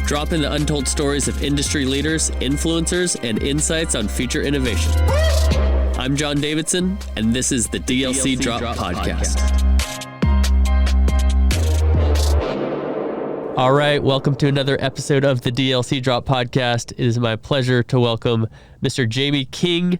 Drop in the untold stories of industry leaders, influencers, and insights on future innovation. I'm John Davidson, and this is the DLC Drop Podcast. All right, welcome to another episode of the DLC Drop Podcast. It is my pleasure to welcome Mr. Jamie King.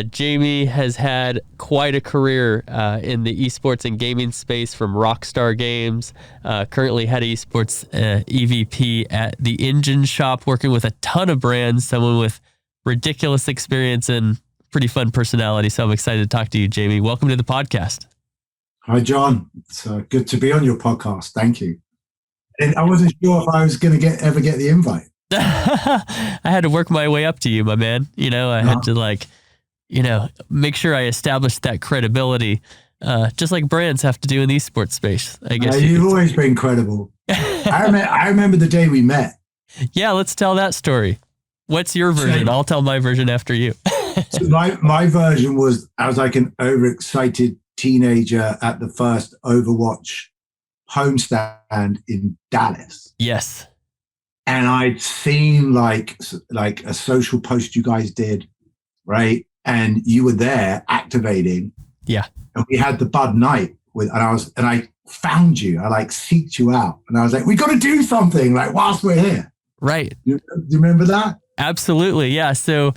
Jamie has had quite a career in the esports and gaming space, from Rockstar Games, currently head of esports EVP at the Engine Shop, working with a ton of brands, someone with ridiculous experience and pretty fun personality. So I'm excited to talk to you, Jamie. Welcome to the podcast. Hi, John. It's good to be on your podcast. Thank you. And I wasn't sure if I was going to ever get the invite. I had to work my way up to you, my man. I had to make sure I established that credibility, just like brands have to do in the esports space, I guess. You've always been credible. I remember the day we met. Yeah, let's tell that story. What's your version? I'll tell my version after you. So my version was, I was like an overexcited teenager at the first Overwatch homestand in Dallas. Yes. And I'd seen like a social post you guys did, right? And you were there activating. Yeah. And we had the Bud Night and I found you. I seeked you out, and I was like, we got to do something whilst we're here. Right. Do you remember that? Absolutely. Yeah. So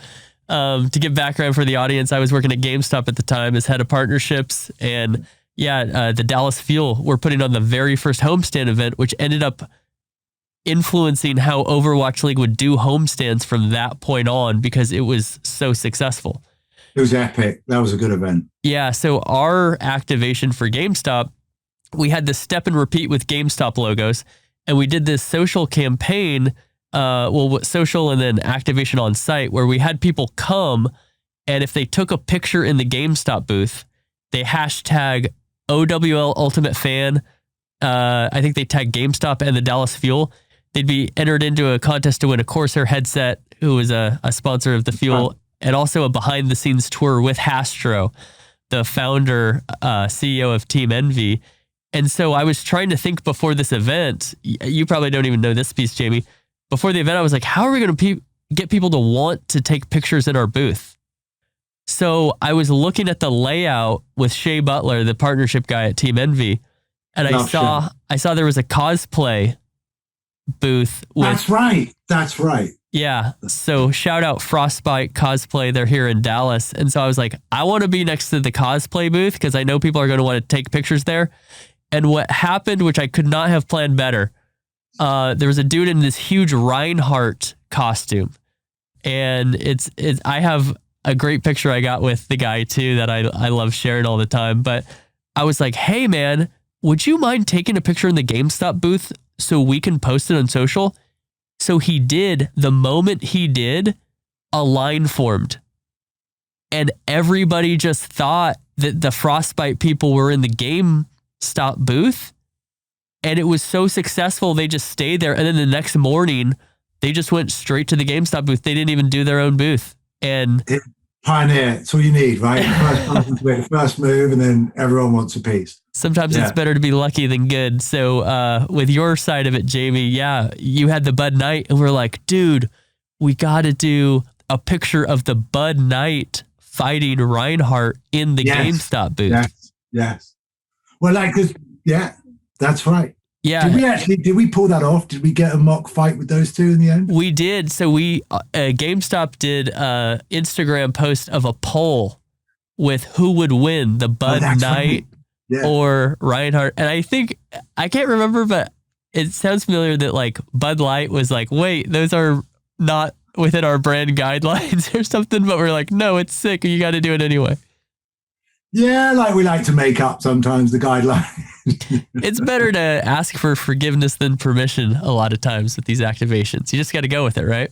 to give background for the audience, I was working at GameStop at the time as head of partnerships, and the Dallas Fuel were putting on the very first homestand event, which ended up influencing how Overwatch League would do homestands from that point on, because it was so successful. It was epic. That was a good event. Yeah. So our activation for GameStop, we had this step and repeat with GameStop logos, and we did this social campaign, social and then activation on site, where we had people come, and if they took a picture in the GameStop booth, they hashtag OWL Ultimate Fan. I think they tagged GameStop and the Dallas Fuel. They'd be entered into a contest to win a Corsair headset, who was a sponsor of the Fuel, and also a behind-the-scenes tour with Hastro, the founder, CEO of Team Envy. And so I was trying to think before this event. You probably don't even know this piece, Jamie. Before the event, I was like, how are we going to get people to want to take pictures in our booth? So I was looking at the layout with Shea Butler, the partnership guy at Team Envy, and I saw there was a cosplay booth. That's right. Yeah. So shout out Frostbite Cosplay. They're here in Dallas. And so I was like, I want to be next to the cosplay booth, because I know people are going to want to take pictures there. And what happened, which I could not have planned better, there was a dude in this huge Reinhardt costume. And I have a great picture I got with the guy too that I love sharing all the time. But I was like, hey man, would you mind taking a picture in the GameStop booth so we can post it on social? So he did. The moment he did, a line formed, and everybody just thought that the Frostbite people were in the GameStop booth, and it was so successful they just stayed there. And then the next morning they just went straight to the GameStop booth. They didn't even do their own booth. And pioneer, it's all you need, right? The first move, and then everyone wants a piece. Sometimes it's better to be lucky than good. So with your side of it, Jamie, you had the Bud Night, and we're like, dude, we got to do a picture of the Bud Night fighting Reinhardt in the GameStop booth. Yes. Well, that's right. Yeah. Did we pull that off? Did we get a mock fight with those two in the end? We did. So GameStop did an Instagram post of a poll with who would win, the Bud Night or Reinhardt. And I think, I can't remember, but it sounds familiar that Bud Light was like, wait, those are not within our brand guidelines or something. But we're like, no, it's sick. You got to do it anyway. Yeah, we like to make up sometimes the guideline. It's better to ask for forgiveness than permission a lot of times with these activations. You just got to go with it, right?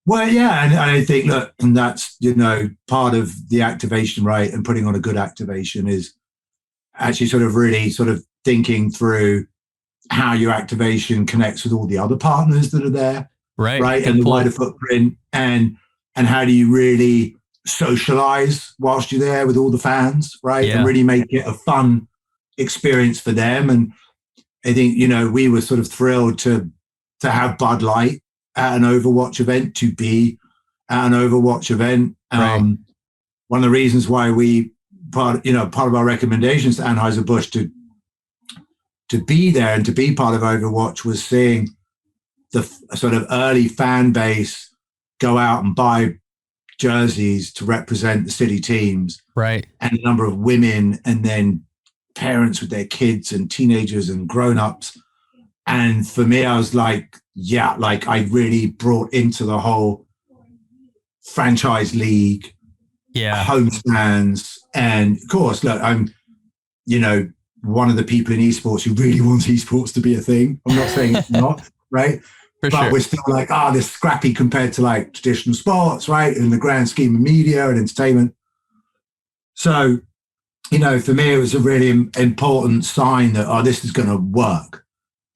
Well, yeah, and I think, look, and that's, part of the activation, right, and putting on a good activation is actually really thinking through how your activation connects with all the other partners that are there, right, and the wider footprint, and how do you really socialize whilst you're there with all the fans, right? And really make it a fun experience for them. And I think, we were sort of thrilled to to have Bud Light at an Overwatch event, to be at an Overwatch event. Right. One of the reasons why part of our recommendations to Anheuser-Busch to be there and to be part of Overwatch was seeing the sort of early fan base go out and buy jerseys to represent the city teams. Right. And a number of women, and then parents with their kids and teenagers and grown-ups. And for me, I was like, yeah, like I really brought into the whole franchise league, home stands. And of course, look, I'm, one of the people in esports who really wants esports to be a thing. I'm not saying it's not, right? But we're still like, this scrappy compared to like traditional sports, right? In the grand scheme of media and entertainment. So, for me, it was a really important sign that, this is going to work.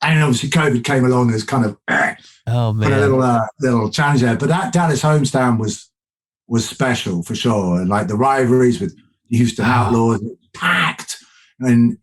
And obviously COVID came along as kind of put a little challenge there. But that Dallas homestand was special for sure. And like the rivalries with the Houston Outlaws, packed. And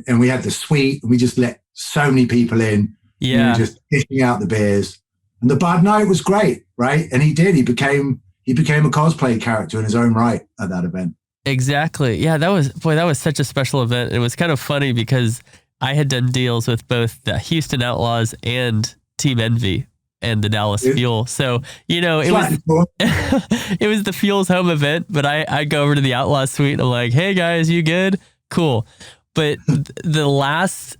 we had the suite, and we just let so many people in. Yeah. Just dishing out the beers. And the Bud Night was great, right? And he became a cosplay character in his own right at that event. Exactly. Yeah, that was such a special event. It was kind of funny because I had done deals with both the Houston Outlaws and Team Envy and the Dallas Fuel. So, it was the Fuel's home event, but I go over to the Outlaws suite and I'm like, hey guys, you good? Cool. But the last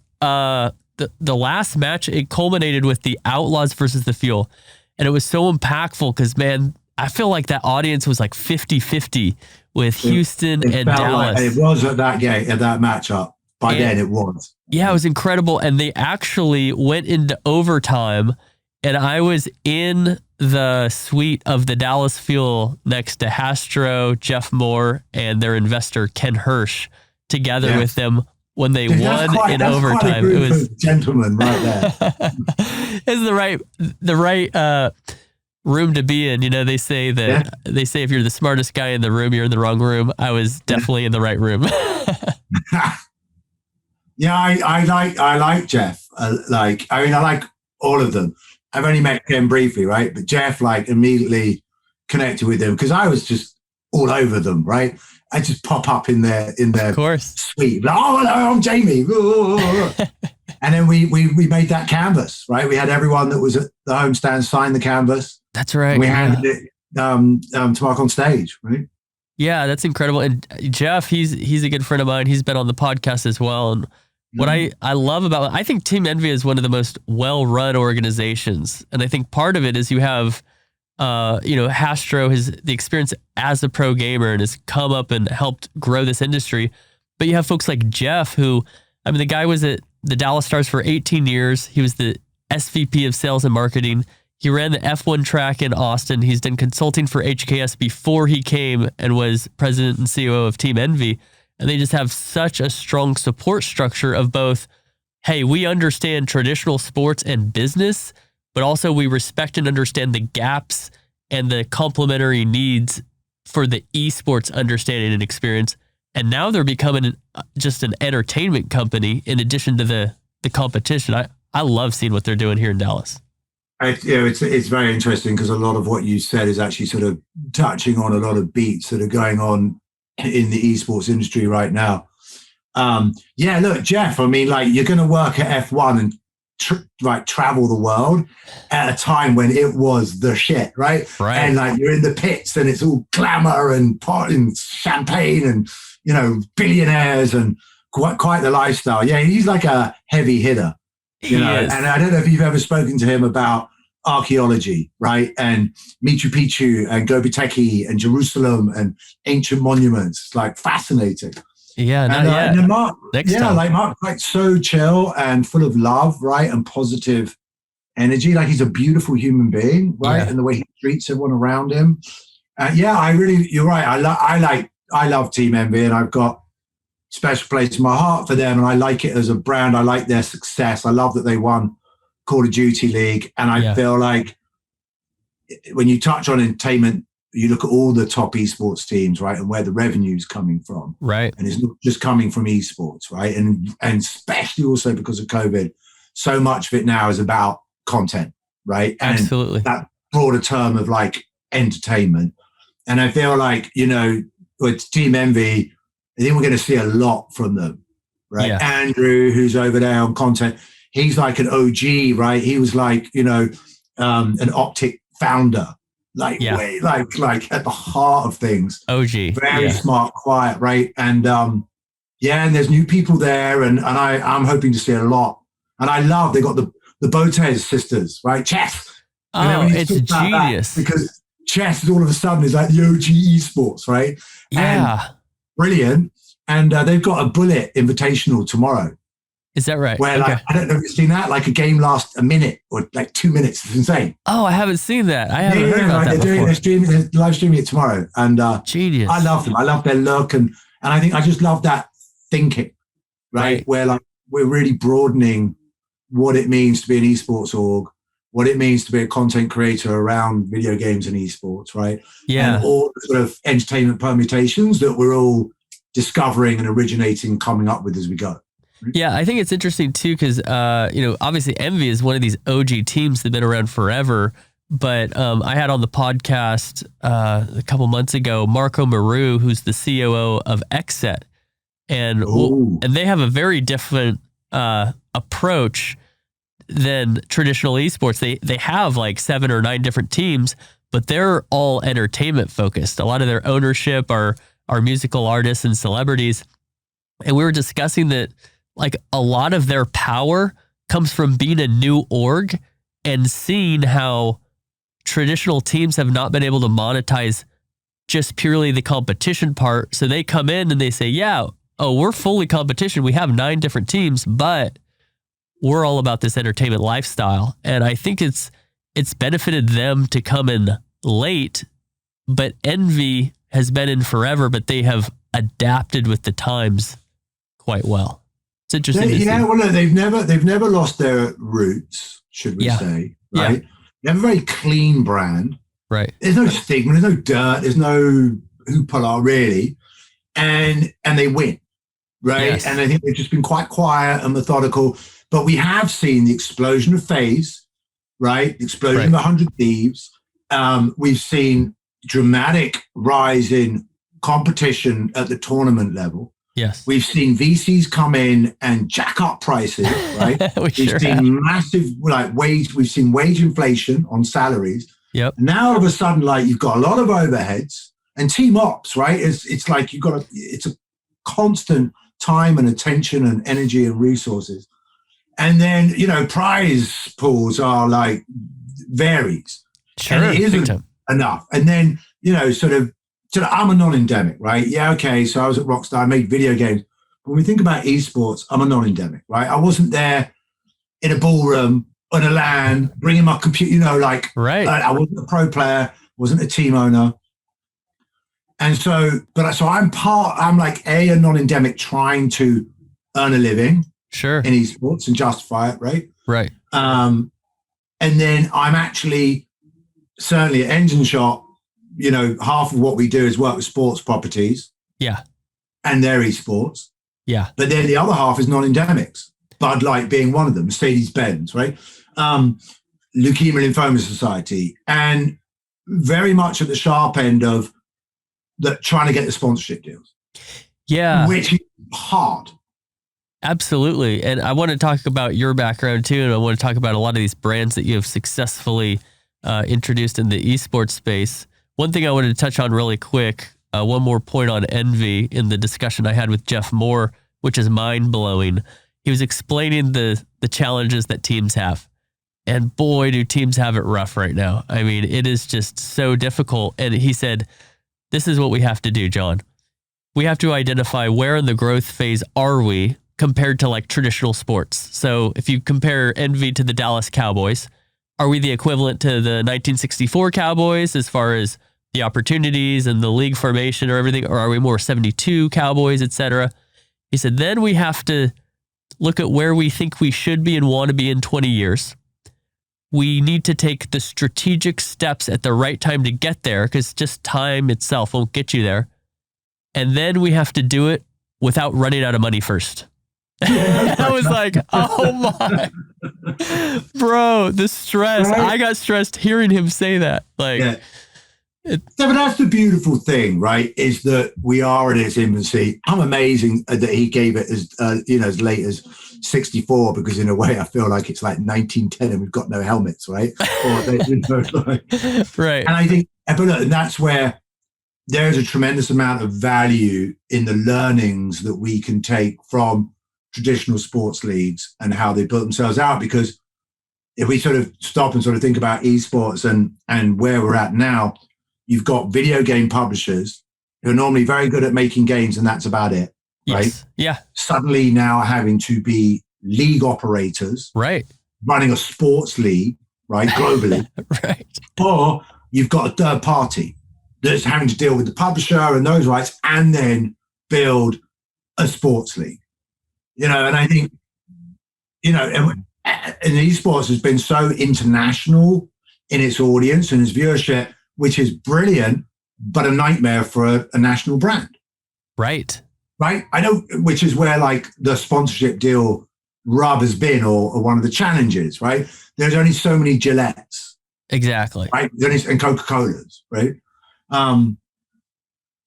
match, it culminated with the Outlaws versus the Fuel. And it was so impactful because, man, I feel like that audience was like 50-50 with Houston and Dallas. Like it was at that matchup. By then it was. Yeah, it was incredible. And they actually went into overtime, and I was in the suite of the Dallas Fuel next to Hastro, Jeff Moore, and their investor, Ken Hirsch, together with them when they won in overtime. It was gentlemen right there. It's the right room to be in. They say if you're the smartest guy in the room, you're in the wrong room. I was definitely in the right room. Yeah, I like Jeff. I like all of them. I've only met Ken briefly, right? But Jeff immediately connected with him because I was just all over them, right? I just pop up in their of course. suite. Like, oh, hello, I'm Jamie. And then we made that canvas, right? We had everyone that was at the homestand sign the canvas. That's right. And we handed it to Mark on stage, right? Yeah, that's incredible. And Jeff, he's a good friend of mine. He's been on the podcast as well. And what I love about, I think Team Envy is one of the most well-run organizations. And I think part of it is you have, Hastro has the experience as a pro gamer and has come up and helped grow this industry. But you have folks like Jeff, who, the guy was at the Dallas Stars for 18 years. He was the SVP of sales and marketing. He ran the F1 track in Austin. He's done consulting for HKS before he came and was president and CEO of Team Envy. And they just have such a strong support structure of both, hey, we understand traditional sports and business, but also we respect and understand the gaps and the complementary needs for the esports understanding and experience. And now they're becoming just an entertainment company in addition to the competition. I love seeing what they're doing here in Dallas. It's very interesting because a lot of what you said is actually sort of touching on a lot of beats that are going on in the esports industry right now. Look, Jeff, you're going to work at F1 and travel the world at a time when it was the shit, right? And you're in the pits and it's all glamour and pot and champagne and billionaires and quite the lifestyle. Yeah, he's like a heavy hitter. And I don't know if you've ever spoken to him about archaeology, right? And Machu Picchu and Göbekli and Jerusalem and ancient monuments. It's fascinating. Yeah, and Mark, Mark's so chill and full of love, right? And positive energy. He's a beautiful human being, right? Yeah. And the way he treats everyone around him. You're right. I love Team Envy, and I've got special place in my heart for them, and I like it as a brand. I like their success. I love that they won Call of Duty League, and I feel like when you touch on entertainment, you look at all the top esports teams, right, and where the revenue's coming from, right, and it's not just coming from esports, right, and especially also because of COVID, so much of it now is about content, right? And Absolutely. that broader term of like entertainment. And I feel like, with Team Envy, I think we're going to see a lot from them, right? Yeah. Andrew, who's over there on content, he's like an OG, right? He was like, an Optic founder, like at the heart of things. OG. Very smart, quiet, right? And and there's new people there, and I'm hoping to see a lot. And I love they got the Botes sisters, right? Chess. Oh, it's genius. Because chess is all of a sudden is like the OG esports, right? Yeah. And brilliant. And they've got a Bullet Invitational tomorrow. Is that right? Where like, I don't know if you've seen that, like a game lasts a minute or like 2 minutes. It's insane. Oh, I haven't seen that. I haven't heard about that before. They're live streaming it tomorrow. And genius. I love them. I love their look. And I think I just love that thinking, right? Where like we're really broadening what it means to be an esports org, what it means to be a content creator around video games and esports, right? Yeah. And all the sort of entertainment permutations that we're all discovering and originating, coming up with as we go. Yeah, I think it's interesting too because, obviously Envy is one of these OG teams that have been around forever. But I had on the podcast a couple months ago, Marco Maru, who's the COO of XSET. And they have a very different approach than traditional esports. They have like 7 or 9 different teams, but they're all entertainment focused. A lot of their ownership are musical artists and celebrities. And we were discussing that like a lot of their power comes from being a new org and seeing how traditional teams have not been able to monetize just purely the competition part. So they come in and they say, we're fully competition. We have 9 different teams, but we're all about this entertainment lifestyle. And I think it's benefited them to come in late, but Envy has been in forever, but they have adapted with the times quite well. It's interesting to see. Well, no, they've never lost their roots, should we say, right? They have a very clean brand. Right. There's no stigma, there's no dirt, there's no hoopla really. And they win, right? Yes. And I think they've just been quite quiet and methodical. But we have seen the explosion of FaZe, right? The explosion of 100 Thieves. We've seen dramatic rise in competition at the tournament level. Yes. We've seen VCs come in and jack up prices, right? We've seen massive wage. We've seen wage inflation on salaries. Yep. Now all of a sudden, like you've got a lot of overheads and team ops, right? It's like it's a constant time and attention and energy and resources. And then, prize pools are like varies. Sure. And it isn't enough. And then, I'm a non-endemic, right? Yeah, okay. So I was at Rockstar, I made video games. When we think about esports, I'm a non-endemic, right? I wasn't there in a ballroom on a LAN, bringing my computer, I wasn't a pro player, wasn't a team owner. And so I'm like a non-endemic trying to earn a living. Sure. In esports and justify it, right? Right. And then I'm actually certainly at Engine Shot, half of what we do is work with sports properties. Yeah. And their esports. Yeah. But then the other half is non-endemics. Bud Light being one of them, Mercedes-Benz, right? Leukemia Lymphoma Society. And very much at the sharp end of trying to get the sponsorship deals. Yeah. Which is hard. Absolutely. And I want to talk about your background too. And I want to talk about a lot of these brands that you have successfully introduced in the esports space. One thing I wanted to touch on really quick, one more point on Envy in the discussion I had with Jeff Moore, which is mind-blowing. He was explaining the challenges that teams have. And boy, do teams have it rough right now. I mean, it is just so difficult. And he said, this is what we have to do, John. We have to identify where in the growth phase are we compared to like traditional sports. So if you compare Envy to the Dallas Cowboys, are we the equivalent to the 1964 Cowboys as far as the opportunities and the league formation or everything? Or are we more 72 Cowboys, et cetera? He said, then we have to look at where we think we should be and want to be in 20 years. We need to take the strategic steps at the right time to get there because just time itself won't get you there. And then we have to do it without running out of money first. I was like, oh my, bro, the stress. Right? I got stressed hearing him say that. Like, Yeah. But that's the beautiful thing, right? Is that we are in its infancy. I'm amazing that he gave it as as late as 64, because in a way I feel like it's like 1910 and we've got no helmets, right? Or right. And I think, but look, and that's where there's a tremendous amount of value in the learnings that we can take from traditional sports leagues and how they built themselves out. Because if we sort of stop and sort of think about esports and where we're at now, you've got video game publishers who are normally very good at making games, and that's about it, right? Yes. Yeah. Suddenly now having to be league operators, right? Running a sports league, right, globally. Right. Or you've got a third party that's having to deal with the publisher and those rights, and then build a sports league. And I think, and esports has been so international in its audience and its viewership, which is brilliant, but a nightmare for a national brand. Right. Right. I know, which is where like the sponsorship deal rub has been, or one of the challenges, right? There's only so many Gillettes. Exactly. Right. And Coca-Colas, right? And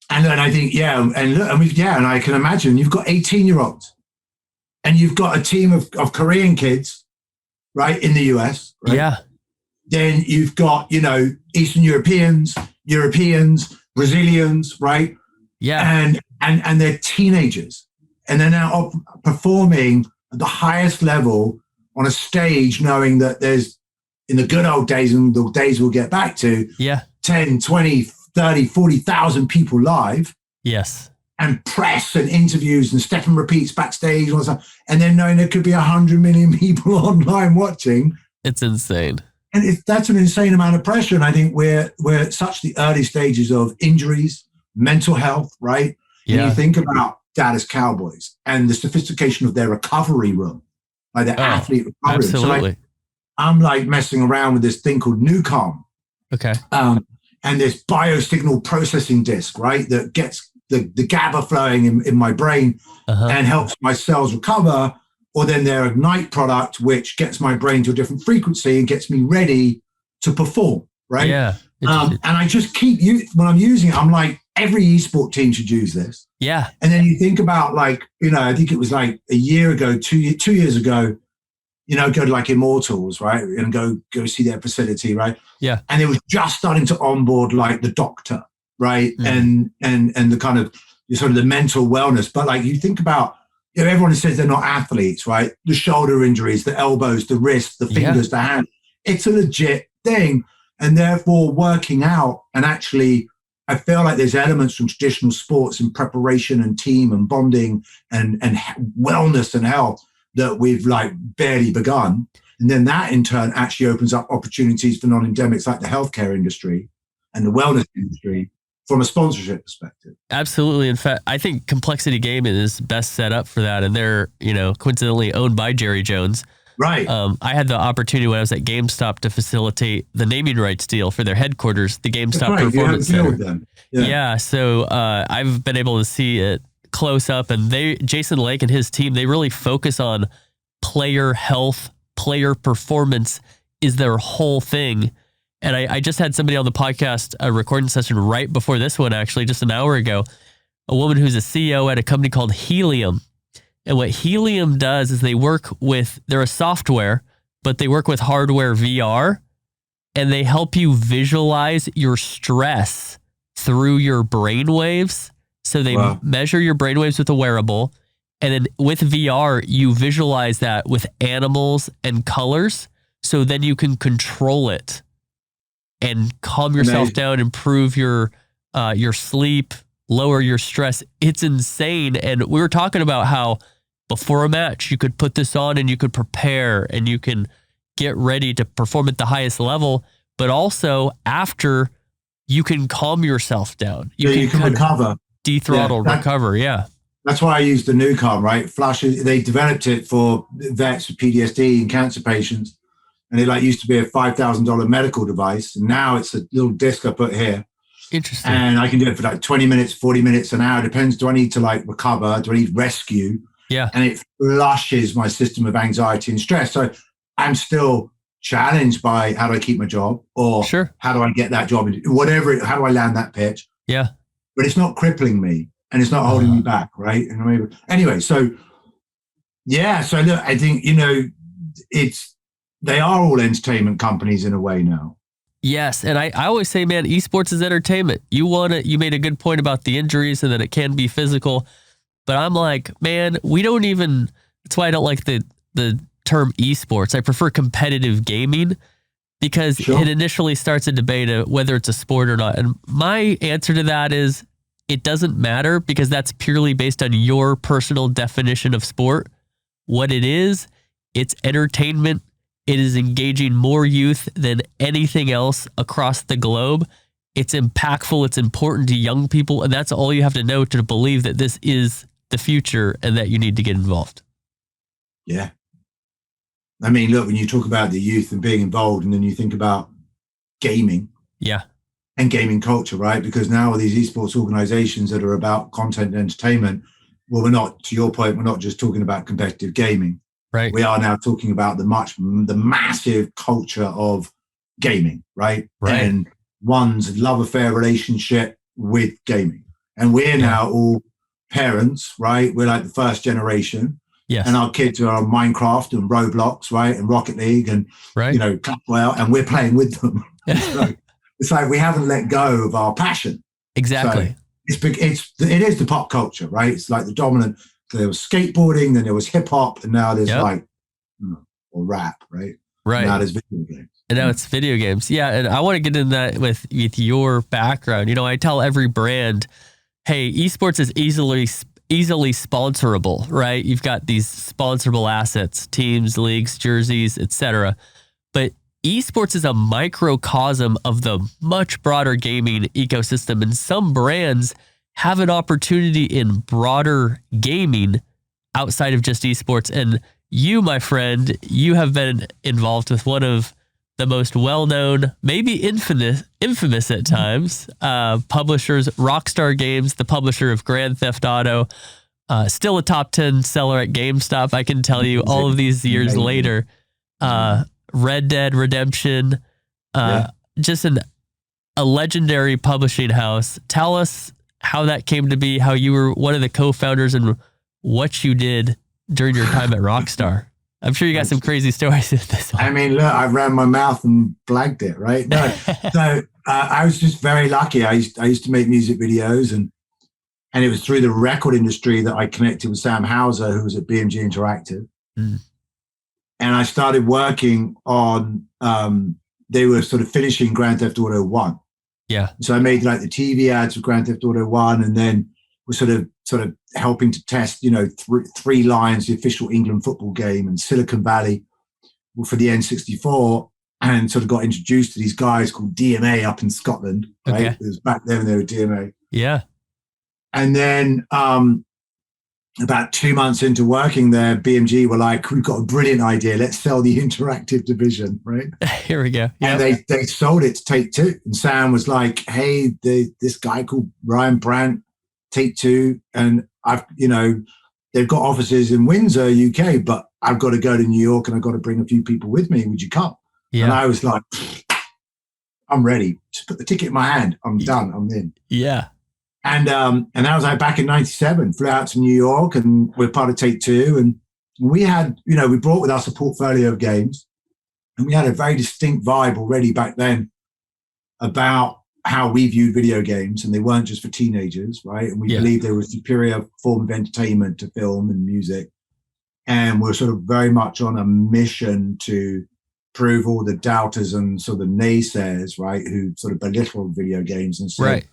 then I think, and I can imagine you've got 18-year-olds and you've got a team of Korean kids, right, in the US, right? Yeah. Then you've got, Eastern Europeans, Brazilians, right? Yeah. And they're teenagers, and they're now performing at the highest level on a stage, knowing that there's, in the good old days and the days we'll get back to, 10, 20, 30, 40,000 people live. Yes. And press and interviews and step and repeats backstage, and then knowing there could be 100 million people online watching. It's insane. And that's an insane amount of pressure. And I think we're at such the early stages of injuries, mental health, right? Yeah. And you think about Dallas Cowboys and the sophistication of their recovery room, like their athlete recovery room. Absolutely. So I'm like messing around with this thing called NuCalm. Okay. And this biosignal processing disc, right, that gets the GABA flowing in my brain and helps my cells recover. Or then their Ignite product, which gets my brain to a different frequency and gets me ready to perform, right? Yeah. And I just keep, when I'm using it, I'm like, every esport team should use this. Yeah. And then you think about like, I think it was like a year ago, 2 years ago, go to like Immortals, right? And go see their facility, right? Yeah. And it was just starting to onboard like the doctor, right? And the kind of sort of the mental wellness. But like you think about, everyone says they're not athletes, right? The shoulder injuries, the elbows, the wrists, the fingers, the hand. It's a legit thing. And therefore working out, and actually, I feel like there's elements from traditional sports in preparation and team and bonding and wellness and health that we've like barely begun. And then that in turn actually opens up opportunities for non-endemics like the healthcare industry and the wellness industry from a sponsorship perspective. Absolutely. In fact, I think Complexity Gaming is best set up for that. And they're, coincidentally owned by Jerry Jones. Right. I had the opportunity when I was at GameStop to facilitate the naming rights deal for their headquarters, the GameStop Performance Center. With them. Yeah. So I've been able to see it close up, and Jason Lake and his team, they really focus on player health, player performance is their whole thing. And I just had somebody on the podcast, a recording session right before this one, actually, just an hour ago, a woman who's a CEO at a company called Helium. And what Helium does is they're a software, but they work with hardware VR, and they help you visualize your stress through your brain waves. So they measure your brain waves with a wearable. And then with VR, you visualize that with animals and colors. So then you can control it and calm yourself down, improve your sleep, lower your stress. It's insane. And we were talking about how before a match, you could put this on and you could prepare and you can get ready to perform at the highest level. But also after, you can calm yourself down. You can recover. Dethrottle, recover. Yeah. That's why I use the NuCalm, right? They developed it for vets with PTSD and cancer patients. And it used to be a $5,000 medical device. And now it's a little disc I put here. Interesting. And I can do it for 20 minutes, 40 minutes, an hour. Depends. Do I need to recover? Do I need rescue? Yeah. And it flushes my system of anxiety and stress. So I'm still challenged by how do I keep my job, or Sure. how do I get that job, whatever, how do I land that pitch? Yeah. But it's not crippling me and it's not holding me back, right? And anyway, so yeah, so look, I think, they are all entertainment companies in a way now. Yes. And I always say, man, esports is entertainment. You made a good point about the injuries and that it can be physical. But I'm like, man, that's why I don't like the term esports. I prefer competitive gaming, because it initially starts a debate of whether it's a sport or not. And my answer to that is it doesn't matter, because that's purely based on your personal definition of sport. What it is, it's entertainment. It is engaging more youth than anything else across the globe. It's impactful. It's important to young people. And that's all you have to know to believe that this is the future and that you need to get involved. Yeah. I mean, look, when you talk about the youth and being involved, and then you think about gaming. Yeah. And gaming culture, right? Because now all these esports organizations that are about content and entertainment, well, to your point, we're not just talking about competitive gaming. Right. We are now talking about the massive culture of gaming, right? And one's love affair relationship with gaming. And we're now all parents, right? We're like the first generation. Yes. And our kids are on Minecraft and Roblox, right? And Rocket League and, Clapwell, and we're playing with them. So it's like we haven't let go of our passion. Exactly. So it is the pop culture, right? It's like the dominant. There was skateboarding, then there was hip hop, and now there's or rap, right? Right. And now there's video games. And now it's video games. Yeah. And I want to get in that with your background. I tell every brand, hey, esports is easily sponsorable, right? You've got these sponsorable assets, teams, leagues, jerseys, etc. But esports is a microcosm of the much broader gaming ecosystem, and some brands have an opportunity in broader gaming outside of just esports. And you, my friend, you have been involved with one of the most well-known, maybe infamous at times, publishers, Rockstar Games, the publisher of Grand Theft Auto, still a top 10 seller at GameStop. I can tell you all of these years later, Red Dead Redemption, just a legendary publishing house. Tell us how that came to be, how you were one of the co-founders, and what you did during your time at Rockstar. I'm sure you got some crazy stories in this one. I mean, look, I ran my mouth and blagged it, right? No, so I was just very lucky. I used to make music videos, and it was through the record industry that I connected with Sam Hauser, who was at BMG Interactive. And I started working on, they were sort of finishing Grand Theft Auto 1. Yeah. So I made like the TV ads for Grand Theft Auto 1, and then was sort of helping to test, Three Lions, the official England football game, and Silicon Valley for the N64, and sort of got introduced to these guys called DMA up in Scotland, right? Okay. It was back then when they were DMA. Yeah. And then about 2 months into working there, BMG were like, we've got a brilliant idea. Let's sell the interactive division, right? Here we go. Yep. And they sold it to Take-Two. And Sam was like, hey, this guy called Ryan Brandt, Take-Two, and they've got offices in Windsor, UK, but I've got to go to New York and I've got to bring a few people with me. Would you come? Yeah. And I was like, I'm ready. Just put the ticket in my hand. I'm done. I'm in. Yeah. And that was like back in 97, flew out to New York, and we're part of Take-Two. And we had, we brought with us a portfolio of games, and we had a very distinct vibe already back then about how we viewed video games, and they weren't just for teenagers, right? And we believed they were a superior form of entertainment to film and music. And we're sort of very much on a mission to prove all the doubters and sort of the naysayers, right, who sort of belittled video games and said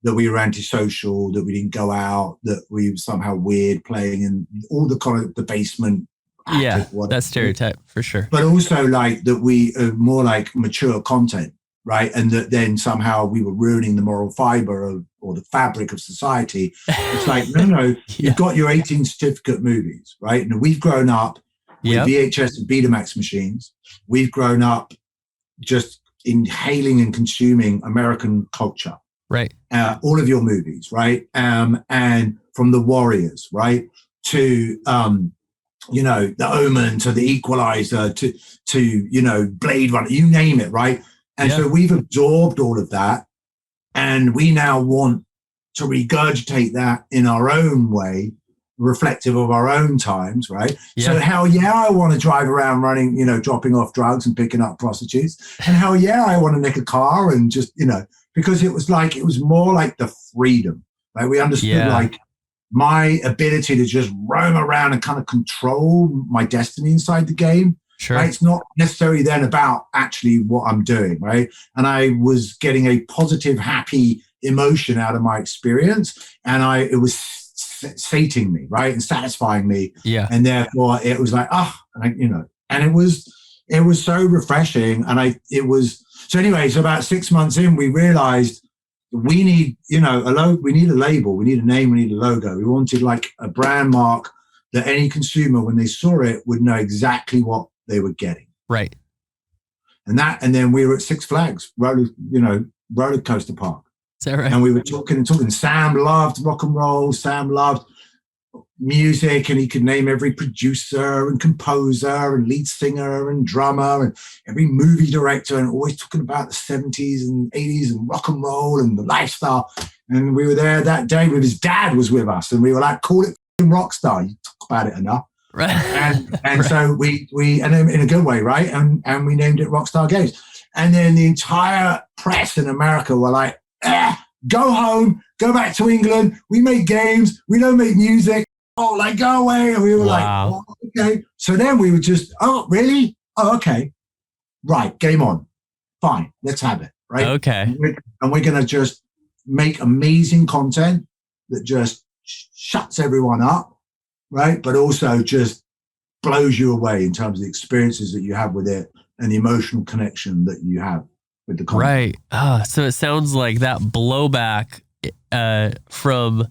that we were antisocial, that we didn't go out, that we were somehow weird playing in all the kind of the basement. Yeah, that stereotype for sure. But also like that we are more like mature content, right? And that then somehow we were ruining the moral fiber or the fabric of society. It's like, no, you've got your 18 certificate movies, right? And we've grown up with VHS and Betamax machines. We've grown up just inhaling and consuming American culture. Right. All of your movies, right? And from the Warriors, right? to the Omen, to the Equalizer, to Blade Runner, you name it, right? And so we've absorbed all of that, and we now want to regurgitate that in our own way, reflective of our own times, right? So hell yeah, I want to drive around running, dropping off drugs and picking up prostitutes, and hell yeah, I want to nick a car and just, because it was more like the freedom, right? We understood like my ability to just roam around and kind of control my destiny inside the game. Sure. Right? It's not necessarily then about actually what I'm doing, right? And I was getting a positive, happy emotion out of my experience, and it was sating me, right, and satisfying me. Yeah. And therefore, it was like, and it was so refreshing. And so anyway. So about 6 months in, we realized we need, we need a label, we need a name, we need a logo. We wanted like a brand mark that any consumer, when they saw it, would know exactly what they were getting. Right. And then we were at Six Flags roller coaster park. Is that right? And we were talking. Sam loved rock and roll. Sam loved music, and he could name every producer and composer and lead singer and drummer and every movie director, and always talking about the 70s and 80s and rock and roll and the lifestyle. And we were there that day with his dad was with us, and we were like, call it Rockstar. You talk about it enough. Right. And so we and in a good way, right? And we named it Rockstar Games. And then the entire press in America were like, go home, go back to England. We make games. We don't make music. Oh, like, go away. And we were like, oh, okay. So then we were just, oh, really? Oh, okay. Right. Game on. Fine. Let's have it. Right. Okay. And we're going to just make amazing content that just shuts everyone up. Right. But also just blows you away in terms of the experiences that you have with it and the emotional connection that you have with the content. Right. So it sounds like that blowback from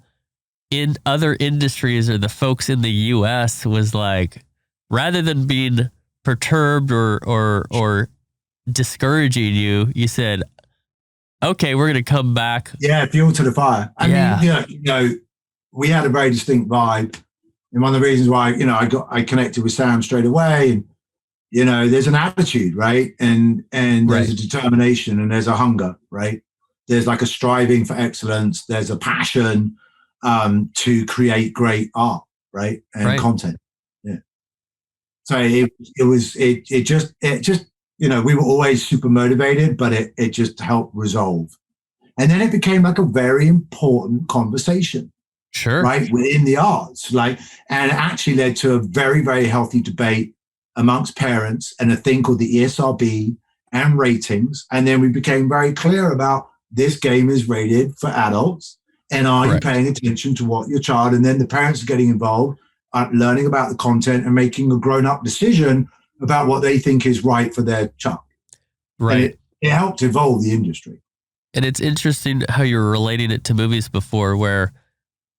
in other industries or the folks in the US was like, rather than being perturbed or discouraging you, you said, okay, we're going to come back. Yeah. Fuel to the fire. I mean, we had a very distinct vibe. And one of the reasons why, I connected with Sam straight away, and, there's an attitude, right? And there's a determination, and there's a hunger, right? There's like a striving for excellence. There's a passion to create great art, right? And content. Yeah. So it just, we were always super motivated, but it just helped resolve. And then it became like a very important conversation. Sure. Right. Within the arts, and it actually led to a very, very healthy debate amongst parents and a thing called the ESRB and ratings. And then we became very clear about this game is rated for adults. And are you paying attention to what your child, and then the parents are getting involved, learning about the content and making a grown up decision about what they think is right for their child. Right. And it helped evolve the industry. And it's interesting how you're relating it to movies before where,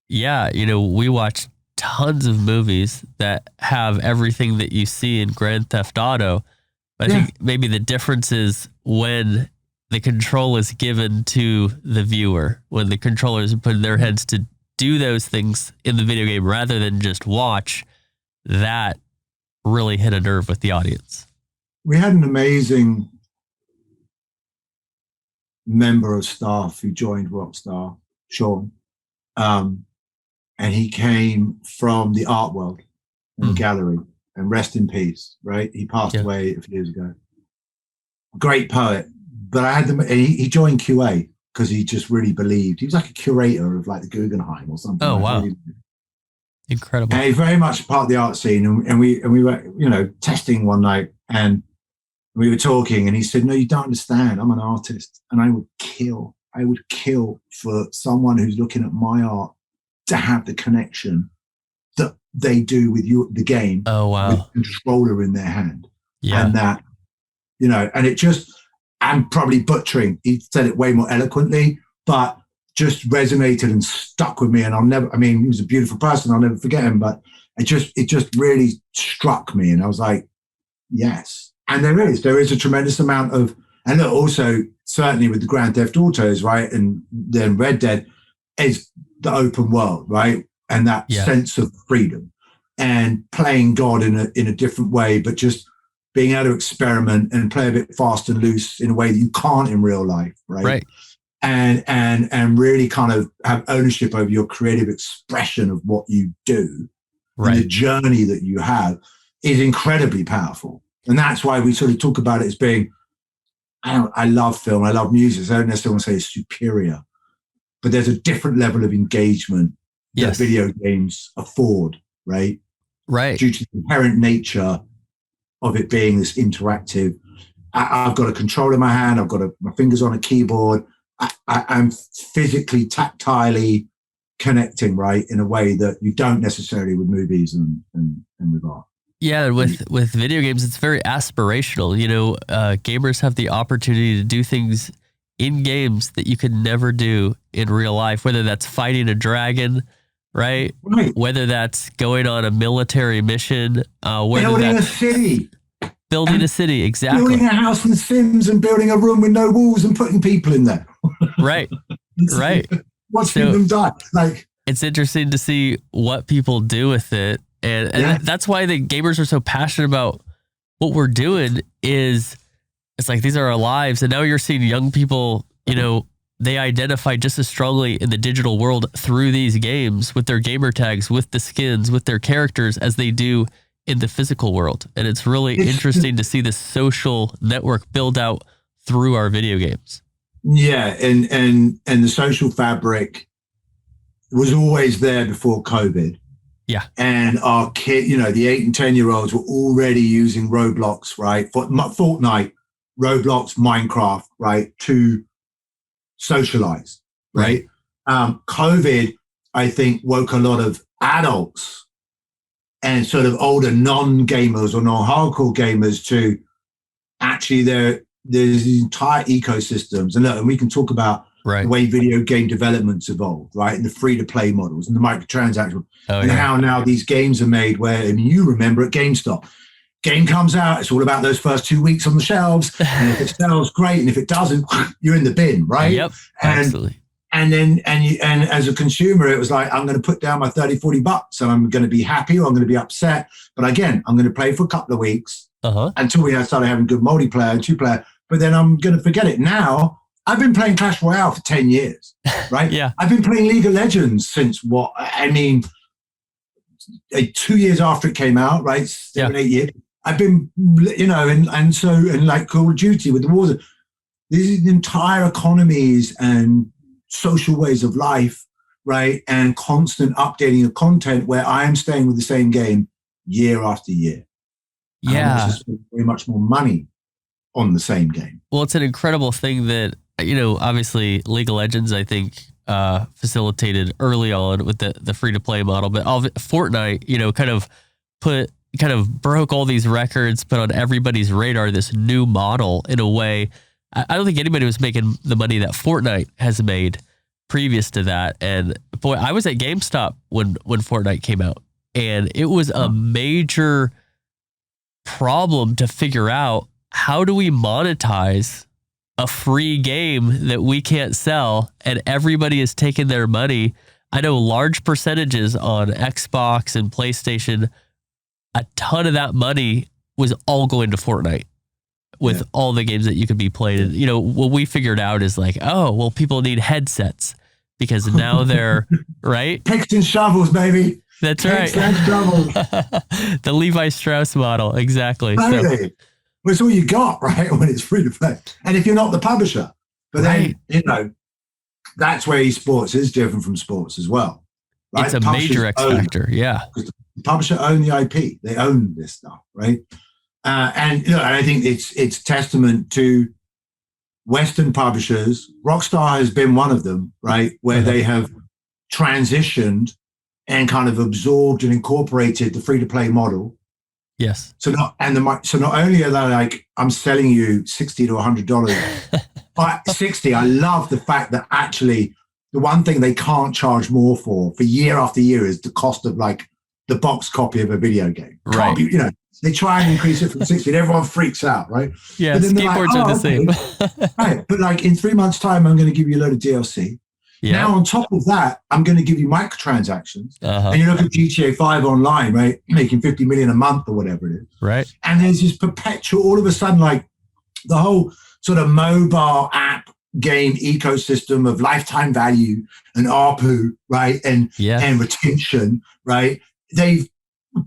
we watch tons of movies that have everything that you see in Grand Theft Auto. But I think maybe the difference is when the control is given to the viewer, when the controllers put in their heads to do those things in the video game rather than just watch, that really hit a nerve with the audience. We had an amazing member of staff who joined Rockstar, Sean. And he came from the art world and the gallery, and rest in peace, right? He passed away a few years ago. Great poet. But I had he joined QA because he just really believed. He was like a curator of like the Guggenheim or something. Oh, wow. Incredible. And he's very much part of the art scene. And we were, testing one night, and we were talking, and he said, no, you don't understand. I'm an artist, and I would kill for someone who's looking at my art to have the connection that they do with the game. Oh, wow. With the controller in their hand. Yeah. And that, and it just, I'm probably butchering. He said it way more eloquently, but just resonated and stuck with me. And he was a beautiful person. I'll never forget him, but it just really struck me. And I was like, yes. And there is a tremendous amount of, and look, also certainly with the Grand Theft Autos, right? And then Red Dead is the open world, right? and that sense of freedom and playing God in a different way, but just being able to experiment and play a bit fast and loose in a way that you can't in real life, right? And really kind of have ownership over your creative expression of what you do. Right. And the journey that you have is incredibly powerful. And that's why we sort of talk about it as being, I love film, I love music. So I don't necessarily want to say it's superior, but there's a different level of engagement that video games afford, right? Right. Due to the inherent nature of it being this interactive. I've got a controller in my hand, I've got my fingers on a keyboard. I'm physically, tactilely connecting, right, in a way that you don't necessarily with movies and with art. Yeah, with video games, it's very aspirational. You know, gamers have the opportunity to do things in games that you could never do in real life, whether that's fighting a dragon, right? Whether that's going on a military mission, whether building that's a city. Building a city, exactly. Building a house in Sims and building a room with no walls and putting people in there. Right. Watching them die. Like, it's interesting to see what people do with it. And that's why the gamers are so passionate about what we're doing. Is it's like, these are our lives. And now you're seeing young people, you know, they identify just as strongly in the digital world through these games with their gamer tags, with the skins, with their characters as they do in the physical world. And it's really interesting to see this social network build out through our video games. Yeah. And the social fabric was always there before COVID. Yeah. And our kid, you know, the 8 and 10-year-olds were already using Roblox, right? Fortnite, Roblox, Minecraft, right? To socialize, right? COVID, I think, woke a lot of adults and sort of older non-gamers or non-hardcore gamers to actually there's these entire ecosystems. And look, and we can talk about the way video game development's evolved, right? And the free-to-play models and the microtransaction how now these games are made where, I mean, you remember at GameStop, game comes out, it's all about those first 2 weeks on the shelves. And if it sells, great. And if it doesn't, you're in the bin, right? Yep, absolutely. And then, and as a consumer, it was like, I'm going to put down my $30-40 and I'm going to be happy or I'm going to be upset. But again, I'm going to play for a couple of weeks until we started having good multiplayer and 2-player. But then I'm going to forget it. Now, I've been playing Clash Royale for 10 years, right? I've been playing League of Legends since 2 years after it came out, right? 7, 8 years. I've been, you know, and like Call of Duty with the wars. These entire economies and social ways of life, right? And constant updating of content where I am staying with the same game year after year. Yeah. Very much more money on the same game. Well, it's an incredible thing that, you know, obviously League of Legends, I think, facilitated early on with the free-to-play model, but Fortnite, you know, kind of broke all these records, put on everybody's radar this new model in a way. I don't think anybody was making the money that Fortnite has made previous to that. And boy, I was at GameStop when Fortnite came out, and it was a major problem to figure out, how do we monetize a free game that we can't sell, and everybody is taking their money. I know large percentages on Xbox and PlayStation, a ton of that money was all going to Fortnite with all the games that you could be playing. And, you know, what we figured out is like, oh, well, people need headsets because now they're right. Picks and shovels, baby. That's right. Picks and shovels. The Levi Strauss model. Exactly. Totally. So, well, it's all you got, right, when it's free to play. And if you're not the publisher, but then, you know, that's where esports is different from sports as well. Right? It's a major X factor, Because the publisher own the IP. They own this stuff, right? And, you know, I think it's testament to Western publishers. Rockstar has been one of them, right, where they have transitioned and kind of absorbed and incorporated the free-to-play model. Yes. So not only are they like, I'm selling you $60 to $100, but 60. I love the fact that actually the one thing they can't charge more for year after year is the cost of like the box copy of a video game. Right. You know, they try and increase it from 60 and everyone freaks out, right? Yeah, skateboards are the same. Right. But like in 3 months' time, I'm going to give you a load of DLC. Yeah. Now, on top of that, I'm going to give you microtransactions. Uh-huh. And you look at GTA 5 online, right? Making 50 million a month or whatever it is. Right. And there's this perpetual, all of a sudden, like the whole sort of mobile app game ecosystem of lifetime value and ARPU, right? And retention, right? They've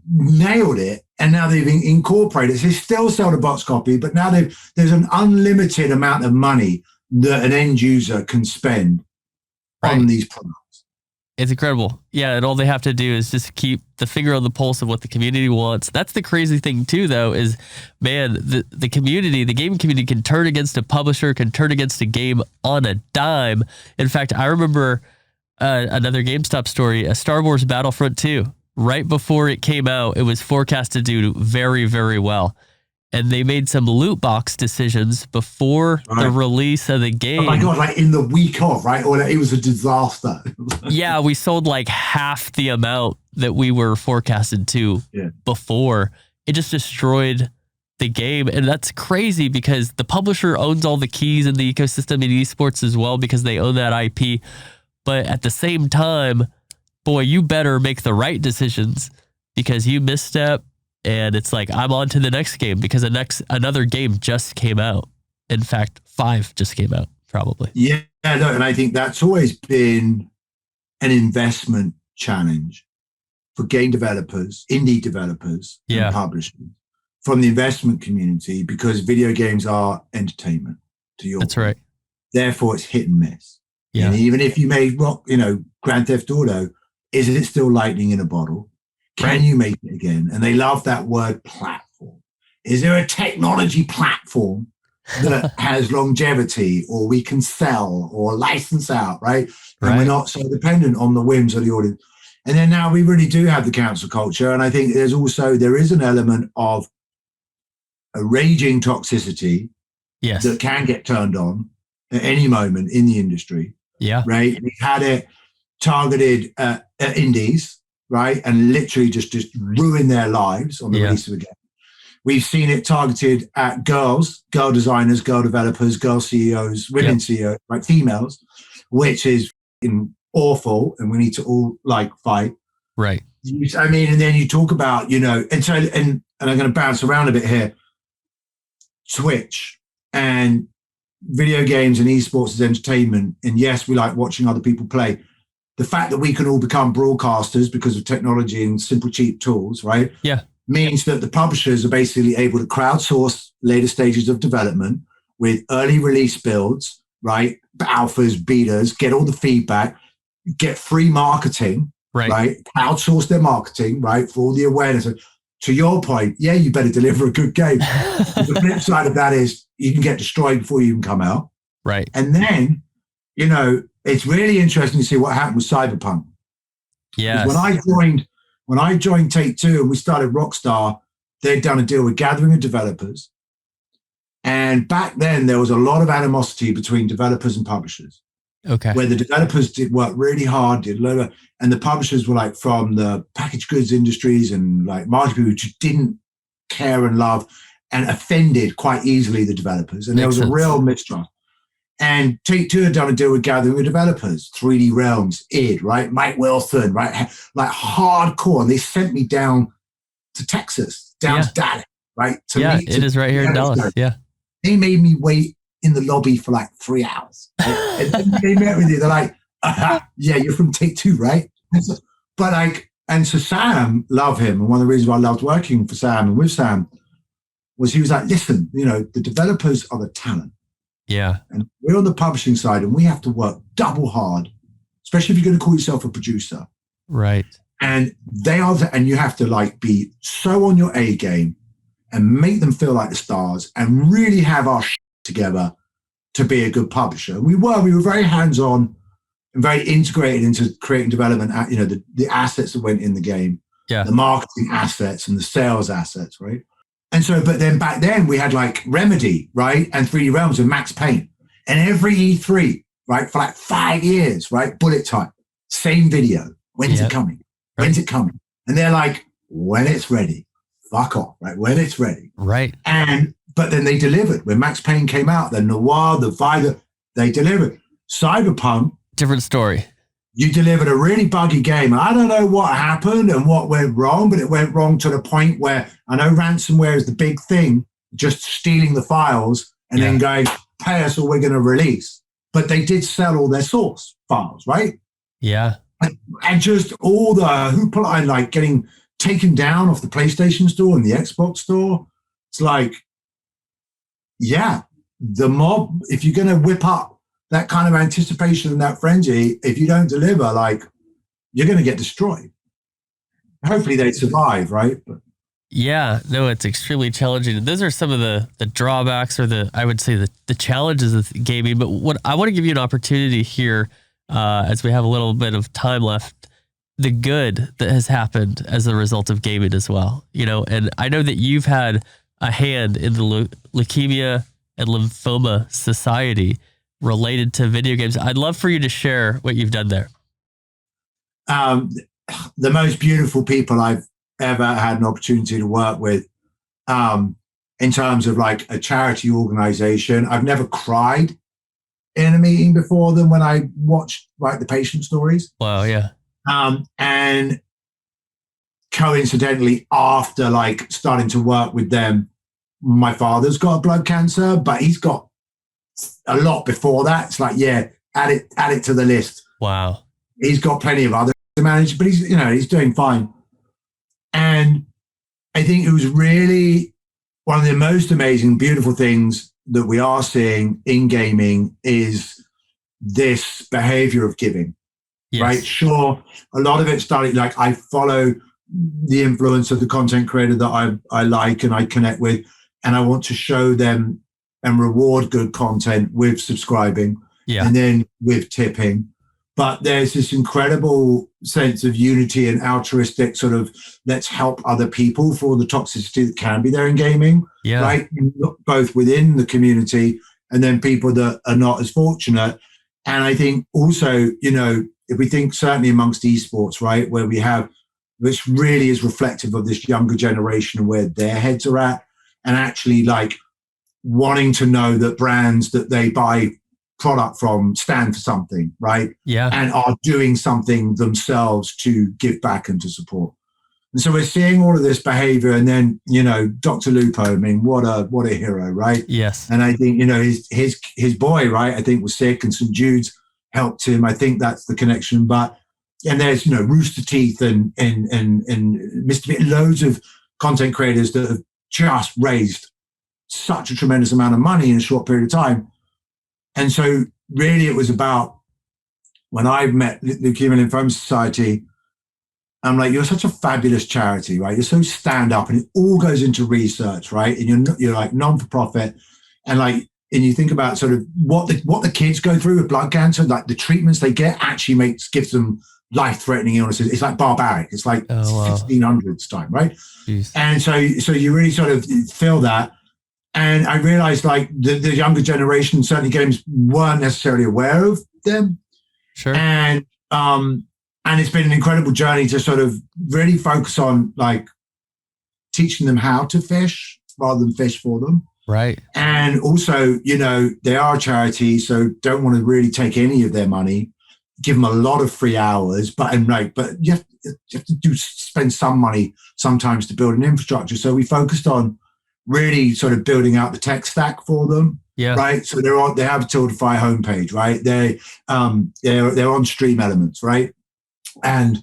nailed it. And now they've incorporated it. They still sell the box copy, but now there's an unlimited amount of money that an end user can spend on these products. It's incredible. Yeah, and all they have to do is just keep the finger on the pulse of what the community wants. That's the crazy thing too, though, is, man, the community, the game community can turn against a publisher, can turn against a game on a dime. In fact, I remember another GameStop story, a Star Wars Battlefront 2. Right before it came out, it was forecast to do very, very well. And they made some loot box decisions before the release of the game. Oh my God, like in the week of, right? Or it was a disaster. Yeah, we sold like half the amount that we were forecasted to before. It just destroyed the game. And that's crazy because the publisher owns all the keys in the ecosystem in esports as well because they own that IP. But at the same time, boy, you better make the right decisions because you misstep. And it's like, I'm on to the next game because another game just came out. In fact, 5 just came out, probably. Yeah, no, and I think that's always been an investment challenge for game developers, indie developers, and publishers from the investment community because video games are entertainment to your That's right. Therefore, it's hit and miss. Yeah. And even if you made Grand Theft Auto, is it still lightning in a bottle? Can you make it again? And they love that word platform. Is there a technology platform that has longevity or we can sell or license out, right? And we're not so dependent on the whims of the audience. And then now we really do have the council culture. And I think there is an element of a raging toxicity that can get turned on at any moment in the industry. Yeah. Right. We've had it targeted at indies, right? And literally just ruin their lives on the release of a game. We've seen it targeted at girl designers, girl developers, girl CEOs, women CEOs, right? Females, which is awful. And we need to all fight. Right. I mean, and then you talk about, and I'm going to bounce around a bit here. Twitch and video games and esports as entertainment. And yes, we like watching other people play. The fact that we can all become broadcasters because of technology and simple, cheap tools, right? Yeah. Means that the publishers are basically able to crowdsource later stages of development with early release builds, right? Alphas, betas, get all the feedback, get free marketing, right? Crowdsource their marketing, right? For all the awareness. To your point, you better deliver a good game. The flip side of that is you can get destroyed before you can come out. Right. And then, it's really interesting to see what happened with Cyberpunk. Yes. When I joined Take-Two and we started Rockstar, they'd done a deal with Gathering of Developers. And back then, there was a lot of animosity between developers and publishers. Okay. Where the developers did work really hard, and the publishers were from the packaged goods industries and marketing people who just didn't care and love and offended quite easily the developers. And there was a real mistrust. And Take-Two had done a deal with Gathering with Developers, 3D Realms, id, right? Mike Wilson, right? Hardcore. And they sent me down to Texas, to Dallas, right? It is right here in Dallas. Yeah. They made me wait in the lobby for 3 hours. Right? And then they met with you. They're like, you're from Take-Two, right? And so Sam, love him. And one of the reasons why I loved working for Sam and with Sam was he was like, listen, the developers are the talent. Yeah. And we're on the publishing side and we have to work double hard, especially if you're going to call yourself a producer. Right. And and you have to be so on your A game and make them feel like the stars and really have our shit together to be a good publisher. And we were very hands-on and very integrated into creating development, the assets that went in the game, the marketing assets and the sales assets, right? And so, but then back then we had Remedy, right? And 3D Realms and Max Payne. And every E3, right? For 5 years, right? Bullet time, same video. When's it coming? When's it coming? And they're like, when it's ready, fuck off, right? When it's ready. Right. But then they delivered. When Max Payne came out, the Noir, the Violent, they delivered. Cyberpunk Different story. You delivered a really buggy game. I don't know what happened and what went wrong, but it went wrong to the point where I know ransomware is the big thing, just stealing the files and then going, pay us or we're going to release. But they did sell all their source files, right? Yeah. And just all the hoopla, like getting taken down off the PlayStation store and the Xbox store. It's like, yeah, the mob, if you're going to whip up that kind of anticipation and that frenzy, if you don't deliver, like, you're going to get destroyed. Hopefully they survive, right? But yeah, no, it's extremely challenging. Those are some of the drawbacks, or I would say the challenges of gaming. But what I want to give you an opportunity here, as we have a little bit of time left, the good that has happened as a result of gaming as well. And I know that you've had a hand in the Leukemia and Lymphoma Society related to video games. I'd love for you to share what you've done there. The most beautiful people I've ever had an opportunity to work with, in terms of like a charity organization. I've never cried in a meeting before them when I watched the patient stories. Wow, yeah. And coincidentally, after starting to work with them, my father's got a blood cancer, but he's got a lot before that. It's like, yeah, add it to the list. Wow. He's got plenty of others to manage, but he's doing fine. And I think it was really one of the most amazing, beautiful things that we are seeing in gaming is this behavior of giving, right? Sure, a lot of it started, I follow the influence of the content creator that I like and I connect with, and I want to show them and reward good content with subscribing and then with tipping. But there's this incredible sense of unity and altruistic sort of let's help other people for the toxicity that can be there in gaming, right? Both within the community and then people that are not as fortunate. And I think also, if we think certainly amongst esports, right, where we have, which really is reflective of this younger generation and where their heads are at, and actually wanting to know that brands that they buy product from stand for something, right? Yeah. And are doing something themselves to give back and to support. And so we're seeing all of this behavior, and then, Dr. Lupo, I mean, what a hero, right? Yes. And I think, his boy, right, I think was sick, and St. Jude's helped him. I think that's the connection. And there's, Rooster Teeth and Mr. Bit, loads of content creators that have just raised such a tremendous amount of money in a short period of time. And so really it was about, when I met Leukemia and Lymphoma Society, I'm like, you're such a fabulous charity, right? You're so stand up, and it all goes into research, right? And you're like non-for-profit, and you think about sort of what the kids go through with blood cancer, like the treatments they get actually gives them life-threatening illnesses. It's like barbaric. It's like 1600s time, right? Jeez. And so you really sort of feel that. And I realized the younger generation, certainly games, weren't necessarily aware of them. Sure. And it's been an incredible journey to sort of really focus on teaching them how to fish rather than fish for them. Right. And also, they are a charity, so don't want to really take any of their money, give them a lot of free hours, but you have to spend some money sometimes to build an infrastructure. So we focused on really sort of building out the tech stack for them. Yeah. Right. So they have a Tiltify homepage, right? They're on Stream Elements, right? And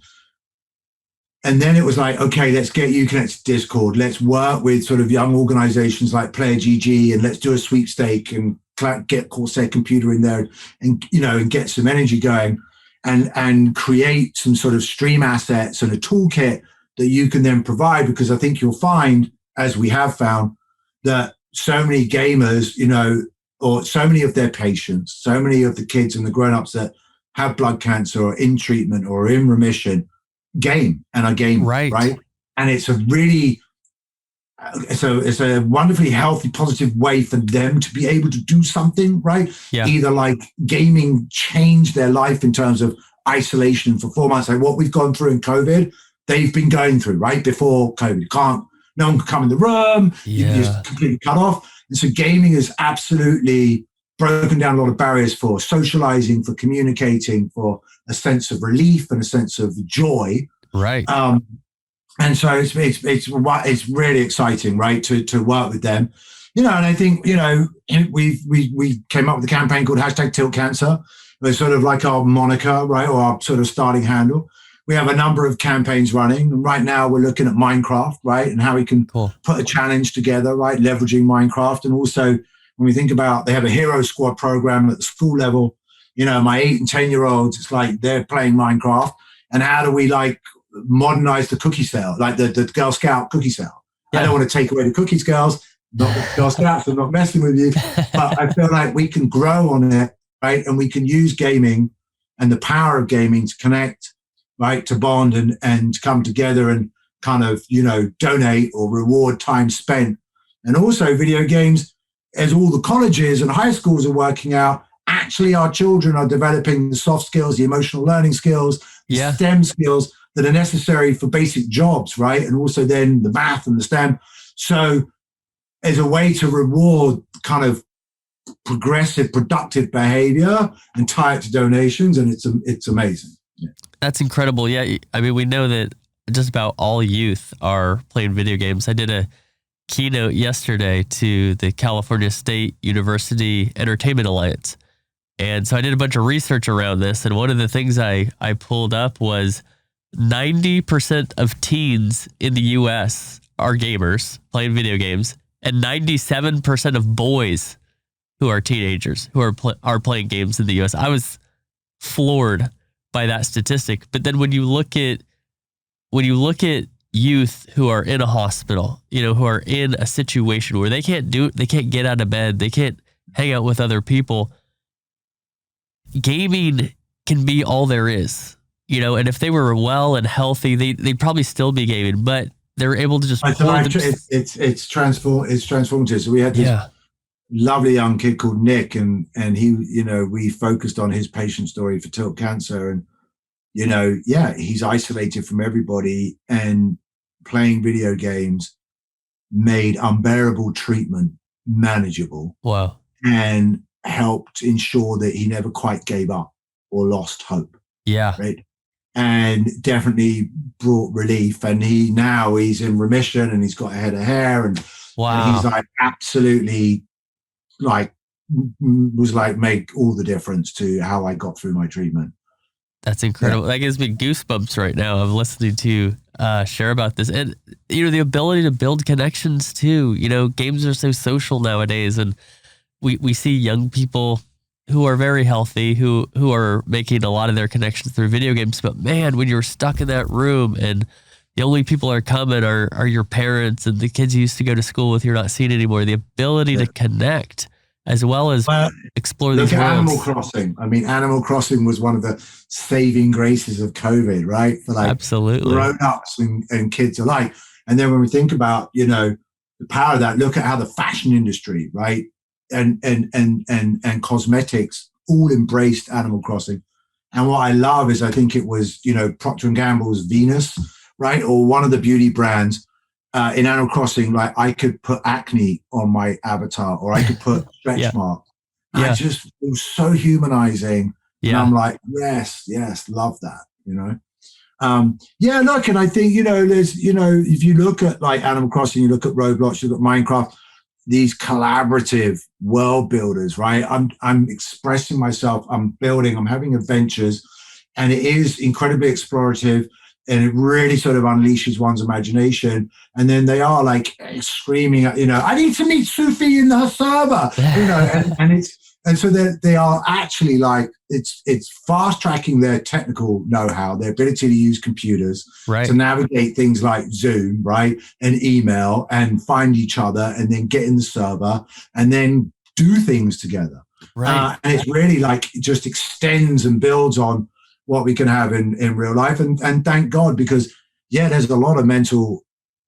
then it was like, okay, let's get you connected to Discord. Let's work with sort of young organizations like Player GG, and let's do a sweepstake and get Corsair Computer in there, and and get some energy going, and create some sort of stream assets and a toolkit that you can then provide. Because I think you'll find, as we have found, that so many gamers, or so many of their patients, so many of the kids and the grown-ups that have blood cancer or in treatment or in remission, game and are gaming, right? And it's a wonderfully healthy, positive way for them to be able to do something, right? Yeah. Either gaming changed their life in terms of isolation for 4 months, like what we've gone through in COVID, they've been going through, right? Before COVID, no one can come in the room. You're just completely cut off. And so gaming is absolutely broken down a lot of barriers for socializing, for communicating, for a sense of relief and a sense of joy. Right. And so it's really exciting, right, to work with them, and I think we came up with a campaign called #TiltCancer. It's sort of like our moniker, right, or our sort of starting handle. We have a number of campaigns running, and right now we're looking at Minecraft, right, and how we can put a challenge together, right, leveraging Minecraft, and also when we think about they have a hero squad program at the school level. My 8 and 10-year-olds, it's like they're playing Minecraft, and how do we modernize the cookie sale, like the Girl Scout cookie sale? Yeah. I don't want to take away the cookies, girls, not the Girl Scouts. I'm not messing with you, but I feel like we can grow on it, right? And we can use gaming and the power of gaming to connect, right, to bond and come together and kind of, donate or reward time spent. And also video games, as all the colleges and high schools are working out, actually our children are developing the soft skills, the emotional learning skills, the STEM skills that are necessary for basic jobs, right? And also then the math and the STEM. So as a way to reward kind of progressive, productive behavior and tie it to donations, and it's amazing. Yeah. That's incredible. Yeah, I mean, we know that just about all youth are playing video games. I did a keynote yesterday to the California State University Entertainment Alliance. And so I did a bunch of research around this. And one of the things I pulled up was 90% of teens in the US are gamers playing video games, and 97% of boys who are teenagers who are playing games in the US. I was floored by that statistic. But then when you look at youth who are in a hospital, who are in a situation where they can't get out of bed, they can't hang out with other people, gaming can be all there is, and if they were well and healthy, they'd probably still be gaming, but they're able to just it's transformative. So we had this lovely young kid called Nick, and he, we focused on his patient story for Tilt Cancer, and he's isolated from everybody, and playing video games made unbearable treatment manageable. Wow. And helped ensure that he never quite gave up or lost hope. Yeah. Right. And definitely brought relief. And he's in remission, and he's got a head of hair, and, wow. And he's absolutely made all the difference to how I got through my treatment. That's incredible. Yeah. That gives me goosebumps right now of listening to share about this. And, the ability to build connections too. Games are so social nowadays, and we see young people who are very healthy, who are making a lot of their connections through video games. But man, when you're stuck in that room and the only people are coming are your parents and the kids you used to go to school with, you're not seeing anymore. The ability to connect as well as explore these worlds. Look at Animal Crossing. I mean, Animal Crossing was one of the saving graces of COVID, right? For absolutely grown-ups and kids alike. And then when we think about, the power of that, look at how the fashion industry, right? And cosmetics all embraced Animal Crossing. And what I love is I think it was, Procter & Gamble's Venus, right? Or one of the beauty brands in Animal Crossing, I could put acne on my avatar, or I could put stretch marks. I just, it was so humanizing. Yeah. And I'm like, yes, love that, look, and I think, there's, if you look at Animal Crossing, you look at Roblox, you look at Minecraft, these collaborative world builders, right? I'm expressing myself, I'm building, I'm having adventures, and it is incredibly explorative, and it really sort of unleashes one's imagination. And then they are screaming, I need to meet Sufi in the server, and so they are actually it's fast tracking their technical know-how, their ability to use computers to navigate things like Zoom, right, and email, and find each other, and then get in the server, and then do things together. Right. And it's really it just extends and builds on what we can have in real life. And thank God, because there's a lot of mental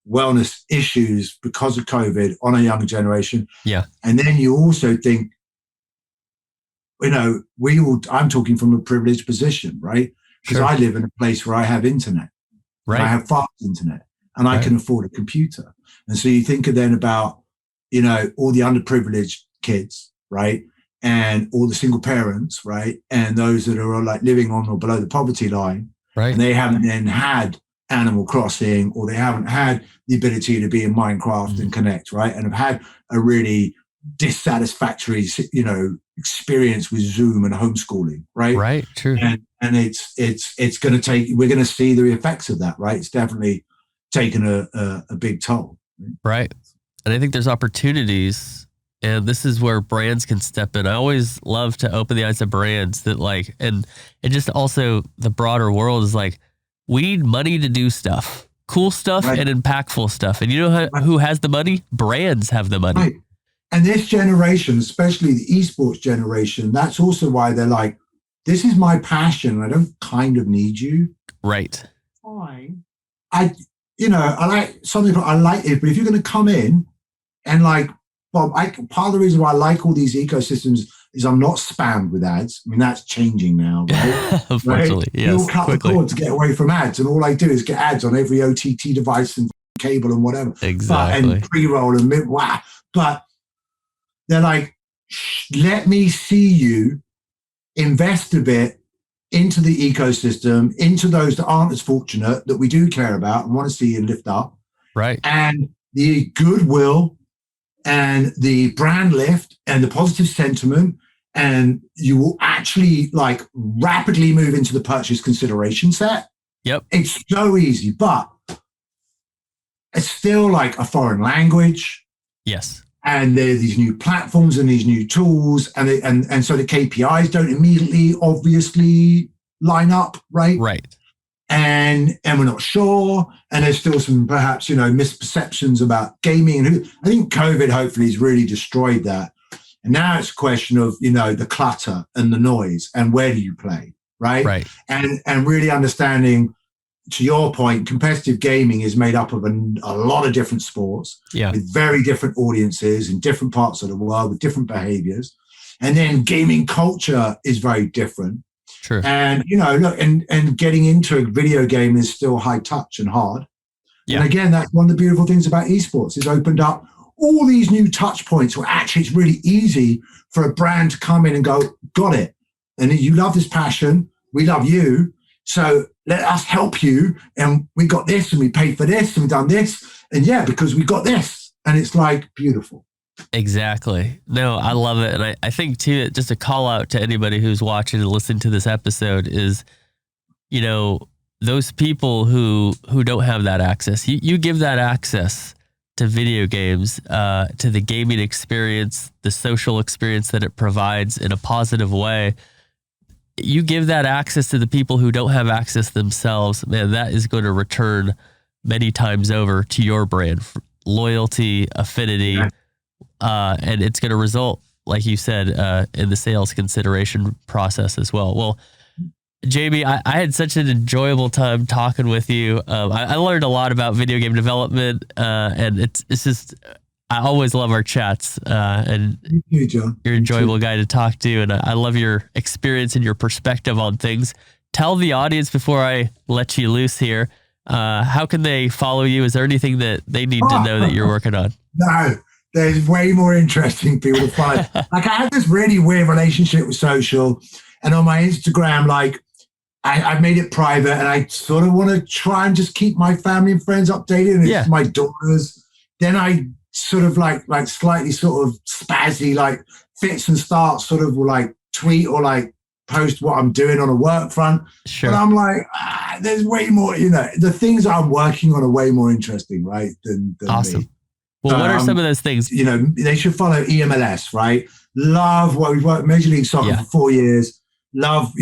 wellness issues because of COVID on a younger generation. Yeah. And then you also think, I'm talking from a privileged position, right? Because I live in a place where I have internet. Right. I have fast internet, and I can afford a computer. And so you think then about, all the underprivileged kids, right? and all the single parents, right? And those that are like living on or below the poverty line, right. And they haven't then had Animal Crossing, or they haven't had the ability to be in Minecraft and connect, right? And have had a really dissatisfactory, experience with Zoom and homeschooling, right? Right, true. And it's going to take. We're going to see the effects of that, right? It's definitely taken a big toll, right? And I think there's opportunities. And this is where brands can step in. I always love to open the eyes of brands that like, and just also the broader world is like, we need money to do stuff, cool stuff, right. and impactful stuff. And you know who has the money? Brands have the money. Right. And this generation, especially the esports generation, that's also why they're like, this is my passion. I don't kind of need you. Right. Fine. I like something, I like it, but if you're going to come in and like, well, part of the reason why I like all these ecosystems is I'm not spammed with ads. I mean, that's changing now, right? Unfortunately, right? yes. You'll cut quickly. the cord to get away from ads, and all I do is get ads on every OTT device and cable and whatever. Exactly. And pre-roll and mid-wow. But they're like, let me see you invest a bit into the ecosystem, into those that aren't as fortunate, that we do care about and want to see you lift up. Right. And the goodwill and the brand lift and the positive sentiment, and you will actually like rapidly move into the purchase consideration set. Yep. It's so easy, but it's still like a foreign language. Yes. And there are these new platforms and these new tools, and so the KPIs don't immediately obviously line up, right? Right. And we're not sure, and there's still some perhaps misperceptions about gaming, and I think COVID hopefully has really destroyed that. And now it's a question of the clutter and the noise and where do you play, right? And really understanding, to your point, competitive gaming is made up of a lot of different sports, with very different audiences in different parts of the world with different behaviors, and then gaming culture is very different. True. And look, and getting into a video game is still high touch and hard. Yeah. And again, that's one of the beautiful things about esports. It's opened up all these new touch points where actually it's really easy for a brand to come in and go, got it. And you love this passion, we love you, so let us help you. And we got this, and we paid for this, and we've done this, and because we got this, and it's like beautiful. Exactly. No, I love it. And I think too, just a call out to anybody who's watching and listening to this episode is, those people who don't have that access, you give that access to video games, to the gaming experience, the social experience that it provides in a positive way. You give that access to the people who don't have access themselves, man, that is going to return many times over to your brand, loyalty, affinity. And it's going to result, like you said, in the sales consideration process as well. Well, Jamie, I had such an enjoyable time talking with you. I learned a lot about video game development, and it's just, I always love our chats. And thank you, John. You're an enjoyable guy to talk to, and I love your experience and your perspective on things. Tell the audience before I let you loose here, how can they follow you? Is there anything that they need to know that you're working on? No. There's way more interesting people to follow. Like, I have this really weird relationship with social, and on my Instagram, like I've made it private, and I sort of want to try and just keep my family and friends updated. And it's my daughters. Then I sort of like slightly sort of spazzy, like fits and starts, sort of like tweet or like post what I'm doing on a work front. Sure. But I'm like, there's way more. The things I'm working on are way more interesting, right? Than awesome. Me. Well, what are some of those things? They should follow EMLS, right? Love what we've worked Major League Soccer for 4 years. Love,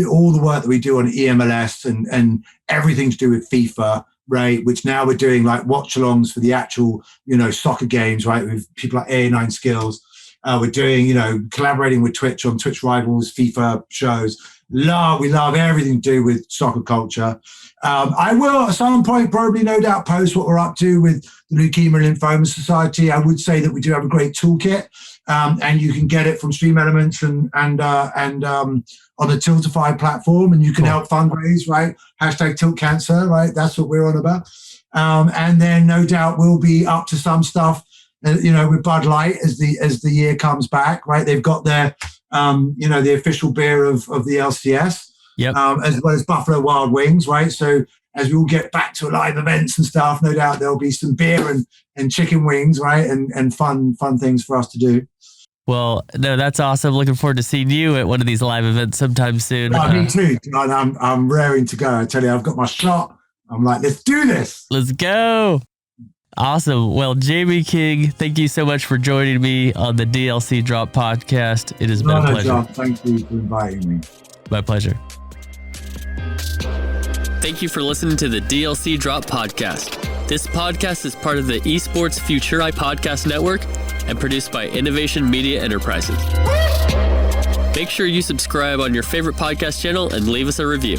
all the work that we do on EMLS and everything to do with FIFA, right? Which now we're doing like watch-alongs for the actual, soccer games, right? With people like A9 Skills. We're doing, collaborating with Twitch on Twitch Rivals, FIFA shows. We love everything to do with soccer culture. I will at some point probably no doubt post what we're up to with the Leukemia and Lymphoma Society. I would say that we do have a great toolkit, and you can get it from Stream Elements and on the Tiltify platform, and you can help fundraise, right? #TiltCancer, right? That's what we're on about. And then no doubt we'll be up to some stuff with Bud Light as the year comes back, right? They've got their, the official beer of the LCS, yep. As well as Buffalo Wild Wings, right? So as we all get back to live events and stuff, no doubt there'll be some beer and chicken wings, right? And fun things for us to do. Well, no, that's awesome. Looking forward to seeing you at one of these live events sometime soon. Me too. I'm raring to go. I tell you, I've got my shot. I'm like, let's do this. Let's go. Awesome. Well, Jamie King, thank you so much for joining me on the DLC Drop podcast. It has been a pleasure. John, thank you for inviting me. My pleasure. Thank you for listening to the DLC Drop podcast. This podcast is part of the Esports Future podcast network and produced by Innovation Media Enterprises. Make sure you subscribe on your favorite podcast channel and leave us a review.